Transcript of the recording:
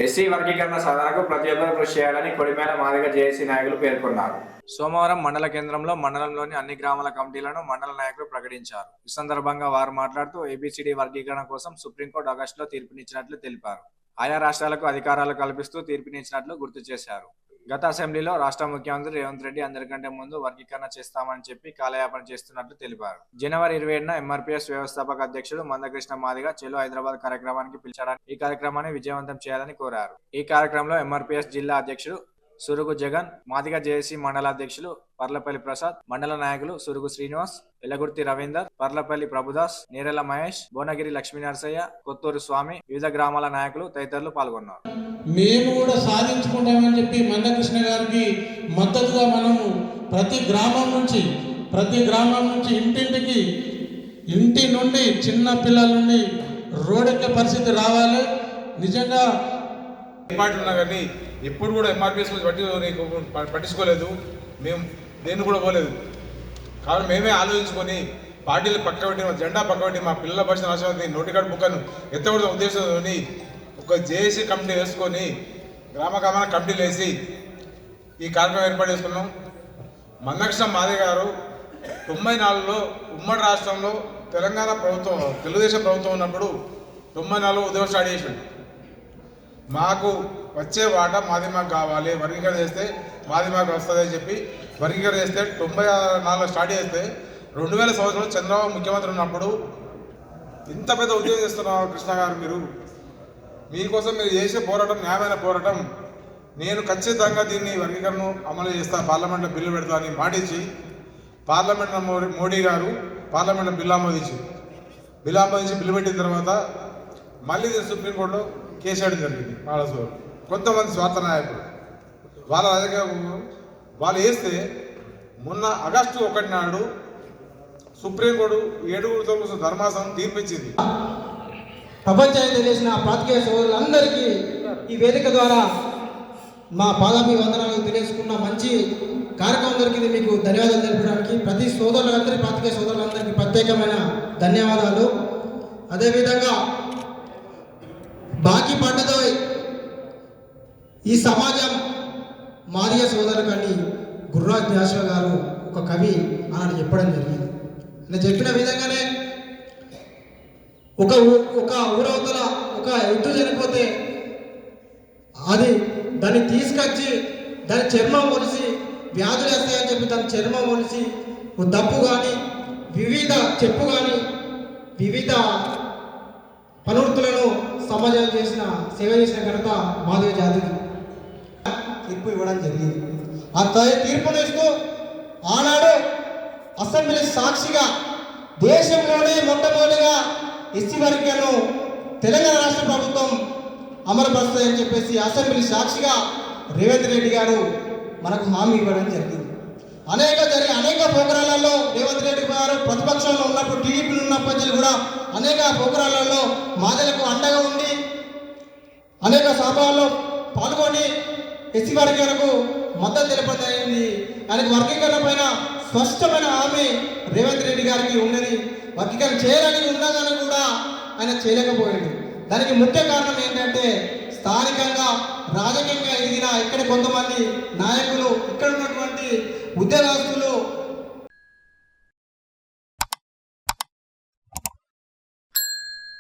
SC వర్గీకరణ సాధనకు ప్రతి ఒక్కరూ కృషి చేయాలని కొడిమేల మాదిగ జేఏసీ నాయకులు పేర్కొన్నారు. సోమవారం మండల కేంద్రంలో మండలంలోని అన్ని గ్రామాల కమిటీలను మండల నాయకులు ప్రకటించారు. ఈ సందర్భంగా వారు మాట్లాడుతూ ఏబిసిడి వర్గీకరణ కోసం సుప్రీంకోర్టు ఆగస్టులో తీర్పునిచ్చినట్లు తెలిపారు. ఆయా రాష్ట్రాలకు అధికారాలు కల్పిస్తూ తీర్పునిచ్చినట్లు గుర్తు చేశారు. గత అసెంబ్లీలో రాష్ట్ర ముఖ్యమంత్రి రేవంత్ రెడ్డి అందరికంటే ముందు వర్గీకరణ చేస్తామని చెప్పి కాలయాపన చేస్తున్నట్లు తెలిపారు. జనవరి 27న ఎంఆర్పీఎస్ వ్యవస్థాపక అధ్యక్షుడు మందకృష్ణ మాదిగ చెలో హైదరాబాద్ కార్యక్రమానికి పిలిచారని ఈ కార్యక్రమాన్ని విజయవంతం చేయాలని కోరారు. ఈ కార్యక్రమంలో ఎంఆర్పీఎస్ జిల్లా అధ్యక్షుడు సురుగు జగన్, మాదిగ జేఏసీ మండల అధ్యక్షులు పర్లపల్లి ప్రసాద్, మండల నాయకులు సురుగు శ్రీనివాస్, ఎల్లగుర్తి రవీందర్, పర్లపల్లి ప్రభుదాస్, నేరెల మహేష్, భువనగిరి లక్ష్మీనరసయ్య, కొత్తూరు స్వామి, వివిధ గ్రామాల నాయకులు తదితరులు పాల్గొన్నారు. మేము కూడా సాధించుకుంటామని చెప్పి మందకృష్ణ గారికి మద్దతుగా మనము ప్రతి గ్రామం నుంచి ఇంటి నుండి చిన్న పిల్లల నుండి రోడ్డెక్కే పరిస్థితి రావాలి. నిజంగా ఉన్నా కానీ ఎప్పుడు కూడా ఎంఆర్పీఎస్ పట్టించుకోలేదు. మేము దేన్ని కూడా పోలేదు. కాబట్టి మేమే ఆలోచించుకొని పార్టీలు పక్కబెట్టి జెండా పక్కబెట్టి మా పిల్లల భవిష్యత్ నాశనం నోటికాడు బుక్కను ఎత్తకూడదు ఉద్దేశంతో ఒక జేఏసీ కమిటీ వేసుకొని గ్రామ కమిటీలు వేసి ఈ కార్యక్రమం ఏర్పాటు చేసుకున్నాం. మందకృష్ణ మాదిగ గారు 94లో ఉమ్మడి రాష్ట్రంలో తెలంగాణ ప్రభుత్వం తెలుగుదేశం ప్రభుత్వం ఉన్నప్పుడు 94 ఉద్యమం స్టార్ట్ చేసాడు. మాకు వచ్చే వాటా మాది మాకు కావాలి, వర్గీకరణ చేస్తే మాది మాకు వస్తుంది అని చెప్పి వర్గీకరణ చేస్తే 94లో స్టార్ట్ చేస్తే 2000 సంవత్సరంలో చంద్రబాబు ముఖ్యమంత్రి ఉన్నప్పుడు ఇంత పెద్ద ఉద్యోగం చేస్తున్నారు కృష్ణ గారు. మీకోసం మీరు చేసే పోరాటం న్యాయమైన పోరాటం. నేను ఖచ్చితంగా దీన్ని వర్గీకరణ అమలు చేస్తా, పార్లమెంట్లో బిల్లు పెడతా అని మాటించి పార్లమెంట్లో మోడీ గారు పార్లమెంట్లో బిల్లు ఆమోదించి బిల్లు పెట్టిన తర్వాత మళ్ళీ సుప్రీంకోర్టులో కేసు వేయడం జరిగింది. కొంతమంది స్వార్థ నాయకులు వాళ్ళు వేస్తే మొన్న ఆగస్టు 1 నాడు సుప్రీంకోర్టు 7 ధర్మాసనం తీర్పిచ్చింది. ప్రపంచానికి తెలిసిన పాత్రికేయ సోదరులందరికీ ఈ వేదిక ద్వారా మా పాదాభివందనాలు తెలియజేసుకున్న మంచి కార్యక్రమం దొరికింది. మీకు ధన్యవాదాలు తెలపడానికి ప్రతి సోదరులందరికీ పాత్రికేయ సోదరులందరికీ ప్రత్యేకమైన ధన్యవాదాలు. అదేవిధంగా బాకీ పడ్డదో ఈ సమాజం మాదిగ సోదరులకు అని గురురాజ్ జాషువా గారు ఒక కవి అని చెప్పడం జరిగింది. ఆయన చెప్పిన విధంగానే ఒక ఊరవతల ఒక ఎద్దు చనిపోతే దాన్ని తీసుకొచ్చి దాని చర్మం ఒలిసి వ్యాధులు వస్తాయని చెప్పి దాని చర్మం ఒలిసి దప్పు కానీ చెప్పు కానీ వివిధ పనుర్తులను సమాజం సేవ చేసిన ఘనత మాదిగ జాతికి తీర్పు ఇవ్వడం జరిగింది. ఆ తీర్పును ఇస్తూ ఆనాడు అసెంబ్లీ సాక్షిగా దేశంలోనే మొట్టమొదటిగా ఎస్సీ వర్గీకరణను తెలంగాణ రాష్ట్ర ప్రభుత్వం అమలుపరుస్తుందని చెప్పేసి అసెంబ్లీ సాక్షిగా రేవంత్ రెడ్డి గారు మనకు హామీ ఇవ్వడం జరిగింది. అనేక ప్రోగ్రాలలో రేవంత్ రెడ్డి గారు ప్రతిపక్షంలో ఉన్నప్పుడు టీడీపీలో ఉన్నప్పటికీ కూడా అనేక ప్రోగ్రాలలో మాదిగలకు అండగా ఉండి అనేక సభల్లో పాల్గొని ఎస్సీ వర్గీకరణకు మద్దతు తెలపడం జరిగింది. ఆయనకు వర్గీకరణ పైన స్పష్టమైన హామీ రేవంత్ రెడ్డి గారికి ఉన్నది. వర్గీకరణ చేయాలని ఉన్నా కానీ కూడా ఆయన చేయలేకపోయాడు. దానికి ముఖ్య కారణం ఏంటంటే స్థానికంగా రాజకీయంగా ఎదిగిన ఇక్కడ కొంతమంది నాయకులు, ఇక్కడ ఉన్నటువంటి ఉద్యోగస్తులు